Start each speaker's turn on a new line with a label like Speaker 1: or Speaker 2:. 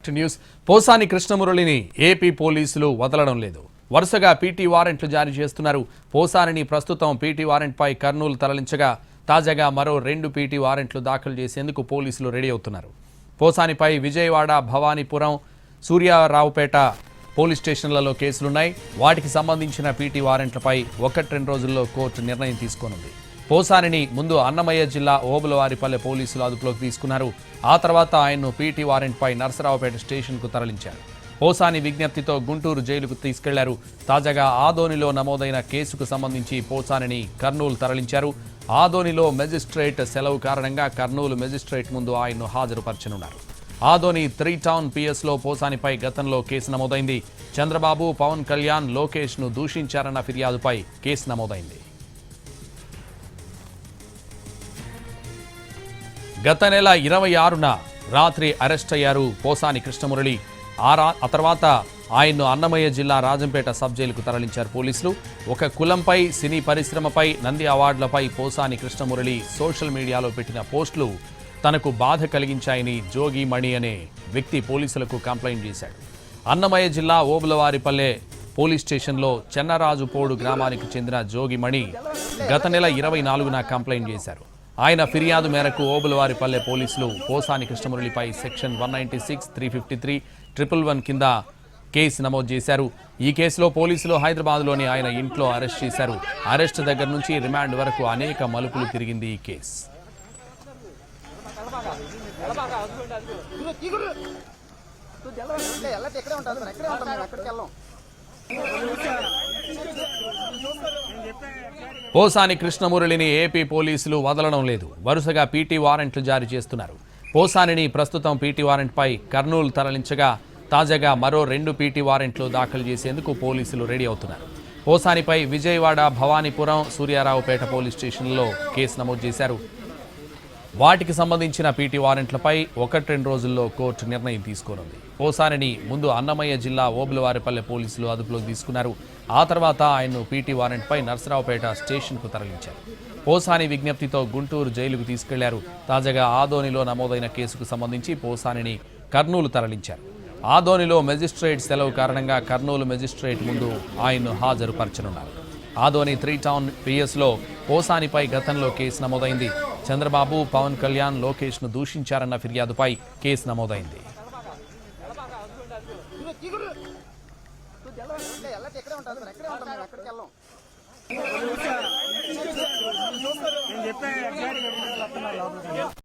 Speaker 1: News Posani కృష్ణమురళిని AP పోలీసులు వదలడం లేదు. వరుసగా పీటీ వారెంట్లు జారీ చేస్తున్నారు. పోసానిని ప్రస్తుతం పీటీ వారెంట్పై కర్నూలు తరలించగా తాజాగా మరో 2 పీటీ వారెంట్లు దాఖలు చేసేందుకు పోలీసులు రెడీ అవుతున్నారు. పోసానిపై విజయవాడ, భవానీపురం, సూర్యారావుపేట పోలీస్ స్టేషన్లలో కేసులున్నాయి. వాటికి సంబంధించిన పీటీ వారెంట్లపై 1-2 రోజుల్లో కోర్టు నిర్ణయం తీసుకోనుంది. పోసానిని ముందు అన్నమయ్య జిల్లా ఓబులవారిపల్లె పోలీసులు అదుపులోకి తీసుకున్నారు. ఆ తర్వాత ఆయన్ను పీటీ వారెంట్పై నర్సరావుపేట స్టేషన్కు తరలించారు. పోసాని విజ్ఞప్తితో గుంటూరు జైలుకు తీసుకెళ్లారు. తాజాగా ఆదోనిలో నమోదైన కేసుకు సంబంధించి పోసానిని కర్నూలు తరలించారు. ఆదోనిలో మెజిస్ట్రేట్ సెలవు కారణంగా కర్నూలు మెజిస్ట్రేట్ ముందు ఆయన్ను హాజరుపరచనున్నారు. ఆదోని 3 టౌన్ పిఎస్లో పోసానిపై గతంలో కేసు నమోదైంది. చంద్రబాబు, పవన్ కళ్యాణ్, లోకేష్ను దూషించారన్న ఫిర్యాదుపై కేసు నమోదైంది. గత నెల 26న రాత్రి అరెస్ట్ అయ్యారు పోసాని కృష్ణమురళి. ఆ తర్వాత ఆయన్ను అన్నమయ్య జిల్లా రాజంపేట సబ్ జైలుకు తరలించారు పోలీసులు. ఒక కులంపై, సినీ పరిశ్రమపై, నంది అవార్డులపై పోసాని కృష్ణమురళి సోషల్ మీడియాలో పెట్టిన పోస్టులు తనకు బాధ కలిగించాయని జోగి మణి అనే వ్యక్తి పోలీసులకు కంప్లైంట్ చేశాడు. అన్నమయ్య జిల్లా ఓబులవారిపల్లె పోలీస్ స్టేషన్లో చెన్నరాజుపోడు గ్రామానికి చెందిన జోగి మణి గత నెల 24న కంప్లైంట్ చేశారు. ఆయన ఫిర్యాదు మేరకు ఓబులవారిపల్లె పోలీసులు పోసాని కృష్ణమురళిపై సెక్షన్ 196, 353, 111 కింద కేసు నమోదు చేశారు. ఈ కేసులో పోలీసులు హైదరాబాద్లోని ఆయన ఇంట్లో అరెస్ట్ చేశారు. అరెస్ట్ దగ్గర నుంచి రిమాండ్ వరకు అనేక మలుపులు తిరిగింది ఈ కేసు. పోసాని కృష్ణమురళిని ఏపీ పోలీసులు వదలడం లేదు. వరుసగా పీటీ వారెంట్లు జారీ చేస్తున్నారు. పోసానిని ప్రస్తుతం పీటీ వారెంట్పై కర్నూలు తరలించగా తాజాగా మరో 2 పీటీ వారెంట్లు దాఖలు చేసేందుకు పోలీసులు రెడీ అవుతున్నారు. పోసానిపై విజయవాడ, భవానీపురం, సూర్యారావుపేట పోలీస్ స్టేషన్లలో కేసు నమోదు చేశారు. వాటికి సంబంధించిన పీటీ వారెంట్లపై 1-2 రోజుల్లో కోర్టు నిర్ణయం తీసుకోనుంది. పోసానిని ముందు అన్నమయ్య జిల్లా ఓబులవారిపల్లె పోలీసులు అదుపులోకి తీసుకున్నారు. ఆ తర్వాత ఆయన్ను పీటీ వారెంట్పై నర్సరావుపేట స్టేషన్కు తరలించారు. పోసాని విజ్ఞప్తితో గుంటూరు జైలుకు తీసుకెళ్లారు. తాజాగా ఆదోనిలో నమోదైన కేసుకు సంబంధించి పోసానిని కర్నూలు తరలించారు. ఆదోనిలో మెజిస్ట్రేట్ సెలవు కారణంగా కర్నూలు మెజిస్ట్రేట్ ముందు ఆయన్ను హాజరుపరచనున్నారు. ఆదోని 3 టౌన్ పిఎస్లో పోసానిపై గతంలో కేసు నమోదైంది. చంద్రబాబు, పవన్ కళ్యాణ్, లోకేష్ను దూషించారన్న ఫిర్యాదుపై కేసు నమోదైంది.